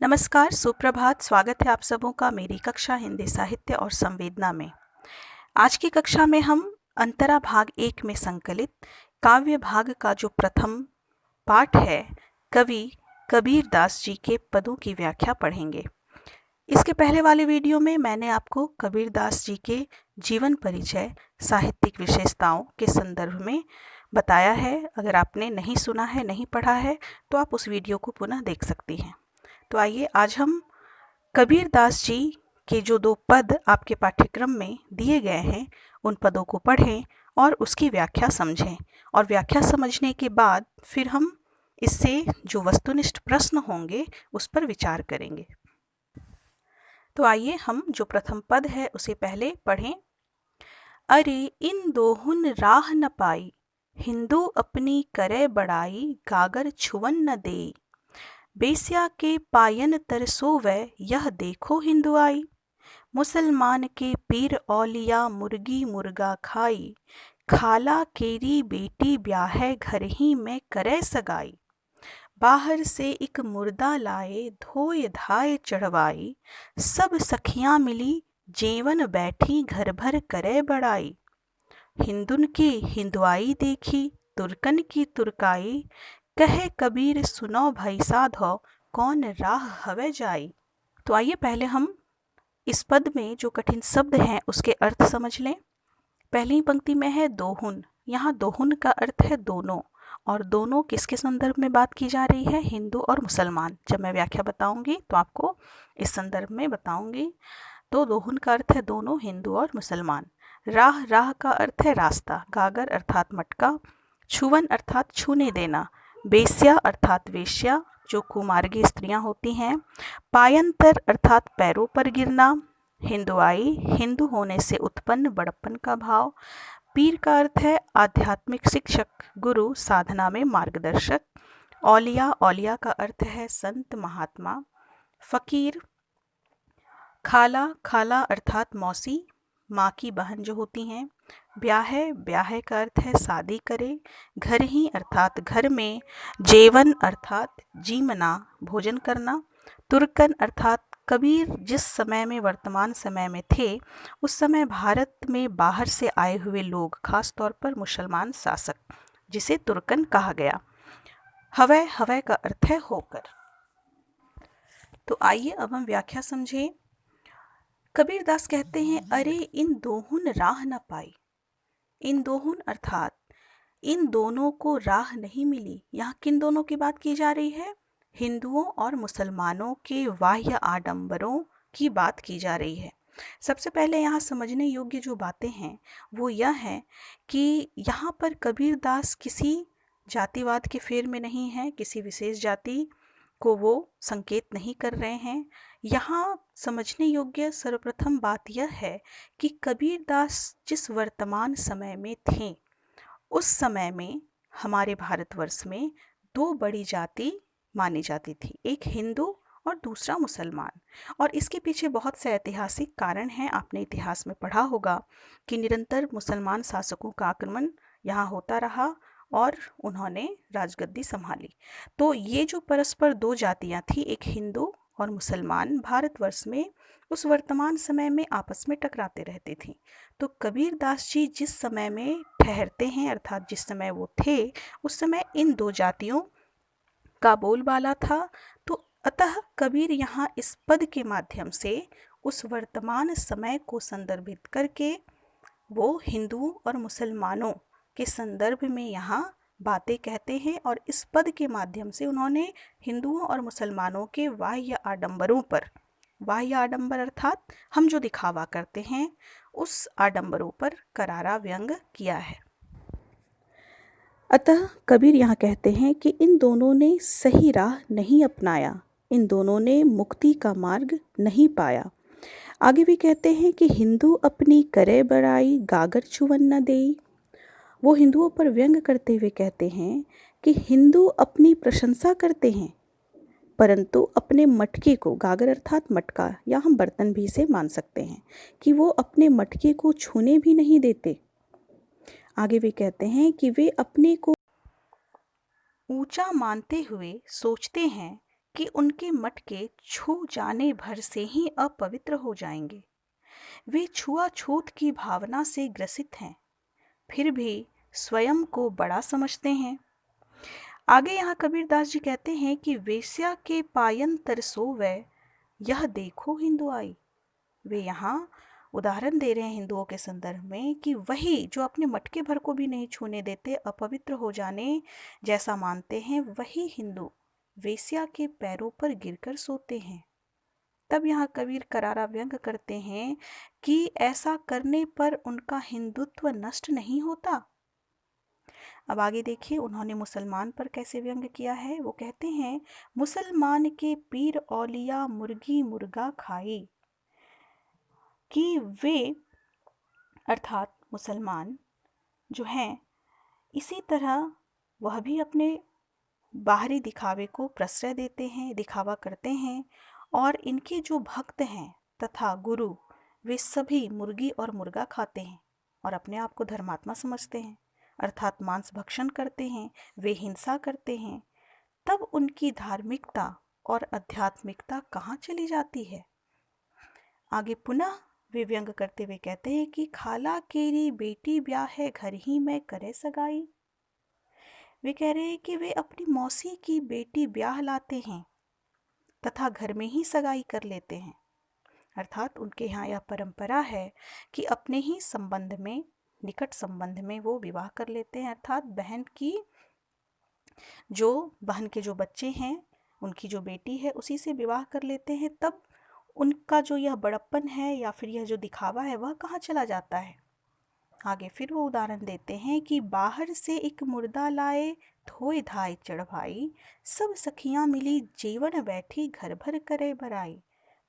नमस्कार, सुप्रभात। स्वागत है आप सबों का मेरी कक्षा हिंदी साहित्य और संवेदना में। आज की कक्षा में हम अंतरा भाग 1 में संकलित काव्य भाग का जो प्रथम पाठ है, कवि कबीर दास जी के पदों की व्याख्या पढ़ेंगे। इसके पहले वाले वीडियो में मैंने आपको कबीर दास जी के जीवन परिचय, साहित्यिक विशेषताओं के संदर्भ में बताया है। अगर आपने नहीं सुना है, नहीं पढ़ा है, तो आप उस वीडियो को पुनः देख सकती हैं। तो आइए आज हम कबीर दास जी के जो 2 पद आपके पाठ्यक्रम में दिए गए हैं, उन पदों को पढ़ें और उसकी व्याख्या समझें। और व्याख्या समझने के बाद फिर हम इससे जो वस्तुनिष्ठ प्रश्न होंगे उस पर विचार करेंगे। तो आइए हम जो प्रथम पद है उसे पहले पढ़ें। अरे इन दोहुन राह न पाई, हिंदू अपनी करे बड़ाई, गागर छुवन न देई। बेस्या के पायन तरसोवै, यह देखो हिंदुआई। मुसलमान के पीर औलिया, मुर्गी मुर्गा खाई। खाला केरी बेटी ब्याहे, घर ही में करे सगाई। बाहर से एक मुर्दा लाए, धोए धाए चढ़वाई। सब सखियां मिली, जेवन बैठी, घर भर करे बड़ाई। हिंदुन की हिंदुआई देखी, तुर्कन की तुर्काई। कहे कबीर सुनो भाई साधो, कौन राह हवे जाई। तो आइए पहले हम इस पद में जो कठिन शब्द हैं उसके अर्थ समझ लें। पहली पंक्ति में है दोहुन। यहाँ दोहुन का अर्थ है दोनों, और दोनों किसके संदर्भ में बात की जा रही है? हिंदू और मुसलमान। जब मैं व्याख्या बताऊंगी तो आपको इस संदर्भ में बताऊंगी। तो दोहुन का अर्थ है दोनों, हिंदू और मुसलमान। राह, राह का अर्थ है रास्ता। गागर अर्थात मटका। छुवन अर्थात छूने देना। बेस्या अर्थात वेश्या, जो कुमार्गी स्त्रियां होती हैं। पायंतर अर्थात पैरों पर गिरना। हिंदुआई, हिंदू होने से उत्पन्न बड़प्पन का भाव। पीर का अर्थ है आध्यात्मिक शिक्षक, गुरु, साधना में मार्गदर्शक। औलिया, औलिया का अर्थ है संत, महात्मा। फकीर। खाला, खाला अर्थात मौसी, माँ की बहन जो होती हैं। ब्याहे, ब्याहे का अर्थ है शादी करे। घर ही अर्थात घर में। जेवन अर्थात जीमना, भोजन करना। तुर्कन अर्थात कबीर जिस समय में, वर्तमान समय में थे, उस समय भारत में बाहर से आए हुए लोग, खास तौर पर मुसलमान शासक, जिसे तुर्कन कहा गया। हवै, हवै का अर्थ है होकर। तो आइए अब हम व्याख्या समझें। कबीर दास कहते हैं, अरे इन दोहुन राह न पाई। इन दोहुन अर्थात इन दोनों को राह नहीं मिली। यहाँ किन दोनों की बात की जा रही है? हिंदुओं और मुसलमानों के बाह्य आडंबरों की बात की जा रही है। सबसे पहले यहाँ समझने योग्य जो बातें हैं वो यह है कि यहाँ पर कबीर दास किसी जातिवाद के फेर में नहीं है, किसी विशेष जाति को वो संकेत नहीं कर रहे हैं। यहाँ समझने योग्य सर्वप्रथम बात यह है कि कबीर दास जिस वर्तमान समय में थे, उस समय में हमारे भारतवर्ष में 2 बड़ी जाति मानी जाती थी, एक हिंदू और दूसरा मुसलमान। और इसके पीछे बहुत से ऐतिहासिक कारण हैं। आपने इतिहास में पढ़ा होगा कि निरंतर मुसलमान शासकों का आक्रमण यहाँ होता रहा और उन्होंने राजगद्दी संभाली। तो ये जो परस्पर 2 जातियाँ थी, एक हिंदू और मुसलमान, भारतवर्ष में उस वर्तमान समय में आपस में टकराते रहते थे। तो कबीर दास जी जिस समय में ठहरते हैं, अर्थात जिस समय वो थे, उस समय इन 2 जातियों का बोलबाला था। तो अतः कबीर यहाँ इस पद के माध्यम से उस वर्तमान समय को संदर्भित करके वो हिंदुओं और मुसलमानों के संदर्भ में यहाँ बातें कहते हैं, और इस पद के माध्यम से उन्होंने हिंदुओं और मुसलमानों के बाह्य आडंबरों पर, बाह्य आडंबर अर्थात हम जो दिखावा करते हैं, उस आडंबरों पर करारा व्यंग किया है। अतः कबीर यहाँ कहते हैं कि इन दोनों ने सही राह नहीं अपनाया, इन दोनों ने मुक्ति का मार्ग नहीं पाया। आगे भी कहते हैं कि हिंदू अपनी करे बड़ाई, गागर छुवन न देई। वो हिंदुओं पर व्यंग करते हुए कहते हैं कि हिंदू अपनी प्रशंसा करते हैं, परंतु अपने मटके को, गागर अर्थात मटका, या हम बर्तन भी से मान सकते हैं, कि वो अपने मटके को छूने भी नहीं देते। आगे वे कहते हैं कि वे अपने को ऊंचा मानते हुए सोचते हैं कि उनके मटके छू जाने भर से ही अपवित्र हो जाएंगे। वे छुआछूत की भावना से ग्रसित हैं, फिर भी स्वयं को बड़ा समझते हैं। आगे यहाँ कबीरदास जी कहते हैं कि वेश्या के पायन तरसोवै, यह देखो हिंदू आई। वे यहाँ उदाहरण दे रहे हैं हिंदुओं के संदर्भ में कि वही जो अपने मटके भर को भी नहीं छूने देते, अपवित्र हो जाने जैसा मानते हैं, वही हिंदू वेश्या के पैरों पर गिरकर सोते हैं। तब यहाँ कबीर करारा व्यंग करते हैं कि ऐसा करने पर उनका हिंदुत्व नष्ट नहीं होता। अब आगे देखिए उन्होंने मुसलमान पर कैसे व्यंग किया है। वो कहते हैं, मुसलमान के पीर औलिया मुर्गी मुर्गा खाई। कि वे अर्थात मुसलमान जो हैं, इसी तरह वह भी अपने बाहरी दिखावे को प्रश्रय देते हैं, दिखावा करते हैं। और इनके जो भक्त हैं तथा गुरु, वे सभी मुर्गी और मुर्गा खाते हैं और अपने आप को धर्मात्मा समझते हैं, अर्थात मांस भक्षण करते हैं, वे हिंसा करते हैं। तब उनकी धार्मिकता और आध्यात्मिकता कहाँ चली जाती है। आगे पुनः वे व्यंग करते हुए कहते हैं कि खाला केरी बेटी ब्याह है घर ही में करे सगाई। वे कह रहे हैं कि वे अपनी मौसी की बेटी ब्याह लाते हैं तथा घर में ही सगाई कर लेते हैं। अर्थात उनके यहाँ यह परंपरा है कि अपने ही संबंध में, निकट संबंध में वो विवाह कर लेते हैं। अर्थात बहन के जो बच्चे हैं, उनकी जो बेटी है, उसी से विवाह कर लेते हैं। तब उनका जो यह बड़प्पन है या फिर यह जो दिखावा है, वह कहाँ चला जाता है। आगे फिर वो उदाहरण देते हैं कि बाहर से एक मुर्दा लाए धोए धाय चढ़वाई, सब सखियां मिली जीवन बैठी घर भर करे बराई।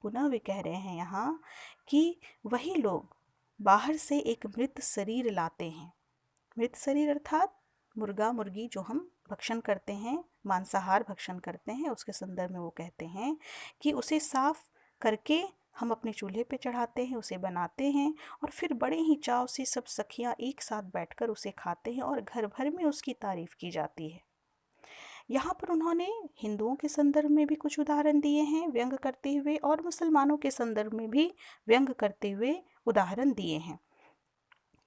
पुनः वे कह रहे हैं यहाँ कि वही लोग बाहर से एक मृत शरीर लाते हैं। मृत शरीर अर्थात मुर्गा मुर्गी जो हम भक्षण करते हैं, मांसाहार भक्षण करते हैं, उसके संदर्भ में वो कहते हैं कि उसे साफ करके हम अपने चूल्हे पे चढ़ाते हैं, उसे बनाते हैं और फिर बड़े ही चाव से सब सखियां एक साथ बैठकर उसे खाते हैं और घर भर में उसकी तारीफ की जाती है। यहाँ पर उन्होंने हिंदुओं के संदर्भ में भी कुछ उदाहरण दिए हैं व्यंग करते हुए, और मुसलमानों के संदर्भ में भी व्यंग करते हुए उदाहरण दिए हैं।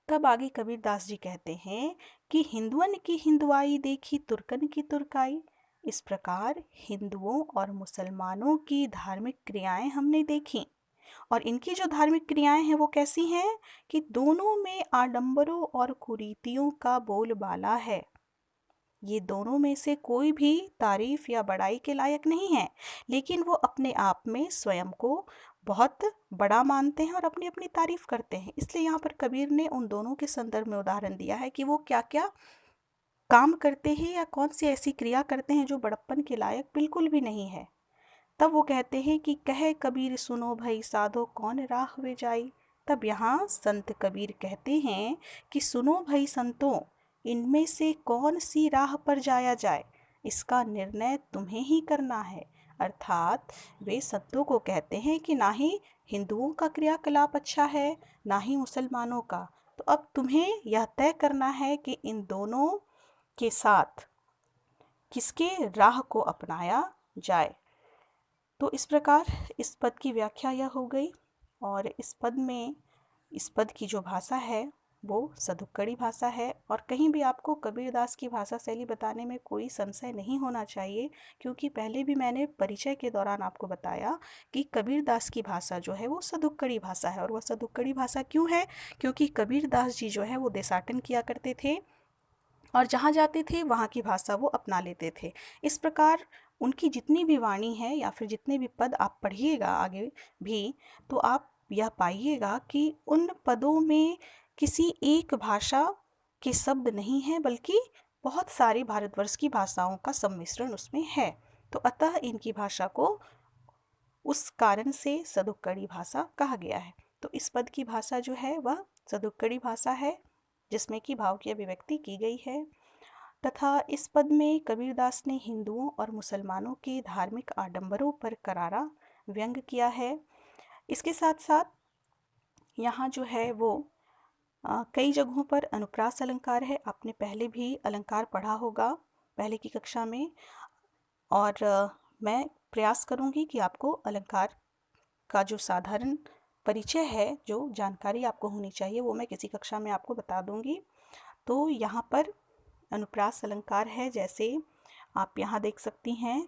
तब आगे कबीरदास जी कहते हैं कि हिंदुअन की हिंदुआई देखी तुर्कन की तुर्काई। इस प्रकार हिंदुओं और मुसलमानों की धार्मिक क्रियाएं हमने देखी, और इनकी जो धार्मिक क्रियाएं हैं वो कैसी हैं कि दोनों में आडंबरों और कुरीतियों का बोलबाला है। ये दोनों में से कोई भी तारीफ या बड़ाई के लायक नहीं है, लेकिन वो अपने आप में स्वयं को बहुत बड़ा मानते हैं और अपनी अपनी तारीफ करते हैं। इसलिए यहाँ पर कबीर ने उन दोनों के संदर्भ में उदाहरण दिया है कि वो क्या क्या काम करते हैं या कौन सी ऐसी क्रिया करते हैं जो बड़प्पन के लायक बिल्कुल भी नहीं है। तब वो कहते हैं कि कहे कबीर सुनो भई साधो कौन राह वे जाई। तब यहाँ संत कबीर कहते हैं कि सुनो भई संतों, इनमें से कौन सी राह पर जाया जाए, इसका निर्णय तुम्हें ही करना है। अर्थात वे संतों को कहते हैं कि ना ही हिंदुओं का क्रियाकलाप अच्छा है, ना ही मुसलमानों का। तो अब तुम्हें यह तय करना है कि इन दोनों के साथ किसके राह को अपनाया जाए। तो इस प्रकार इस पद की व्याख्या यह हो गई। और इस पद की जो भाषा है वो सदुक्कड़ी भाषा है, और कहीं भी आपको कबीरदास की भाषा शैली बताने में कोई संशय नहीं होना चाहिए, क्योंकि पहले भी मैंने परिचय के दौरान आपको बताया कि कबीरदास की भाषा जो है वो सदुक्कड़ी भाषा है। और वह सदुक्कड़ी भाषा क्यों है, क्योंकि कबीरदास जी जो है वो देशाटन किया करते थे और जहाँ जाते थे वहाँ की भाषा वो अपना लेते थे। इस प्रकार उनकी जितनी भी वाणी है या फिर जितने भी पद आप पढ़िएगा आगे भी, तो आप यह पाइएगा कि उन पदों में किसी एक भाषा के शब्द नहीं हैं, बल्कि बहुत सारी भारतवर्ष की भाषाओं का सम्मिश्रण उसमें है। तो अतः इनकी भाषा को उस कारण से सदुक्कड़ी भाषा कहा गया है। तो इस पद की भाषा जो है वह सदुक्कड़ी भाषा है, जिसमें कि भाव की अभिव्यक्ति की गई है। तथा इस पद में कबीरदास ने हिंदुओं और मुसलमानों के धार्मिक आडंबरों पर करारा व्यंग किया है। इसके साथ साथ यहाँ जो है वो कई जगहों पर अनुप्रास अलंकार है। आपने पहले भी अलंकार पढ़ा होगा पहले की कक्षा में, और मैं प्रयास करूँगी कि आपको अलंकार का जो साधारण परिचय है, जो जानकारी आपको होनी चाहिए, वो मैं किसी कक्षा में आपको बता दूँगी। तो यहाँ पर अनुप्रास अलंकार है, जैसे आप यहाँ देख सकती हैं,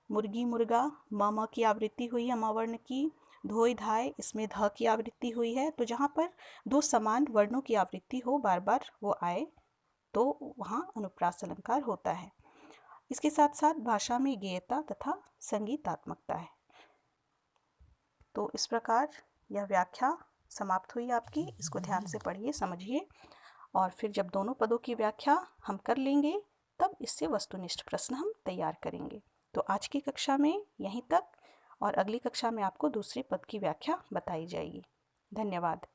मुर्गी मुर्गा म की आवृत्ति हुई है म वर्ण की, धोय धाय इसमें ध की आवृत्ति हुई है। तो जहाँ पर दो समान वर्णों की आवृत्ति हो, बार बार वो आए, तो वहाँ अनुप्रास अलंकार होता है। इसके साथ साथ भाषा में गेयता तथा संगीतात्मकता है। तो इस प्रकार यह व्याख्या समाप्त हुई आपकी। इसको ध्यान से पढ़िए, समझिए, और फिर जब दोनों पदों की व्याख्या हम कर लेंगे तब इससे वस्तुनिष्ठ प्रश्न हम तैयार करेंगे। तो आज की कक्षा में यहीं तक, और अगली कक्षा में आपको दूसरे पद की व्याख्या बताई जाएगी। धन्यवाद।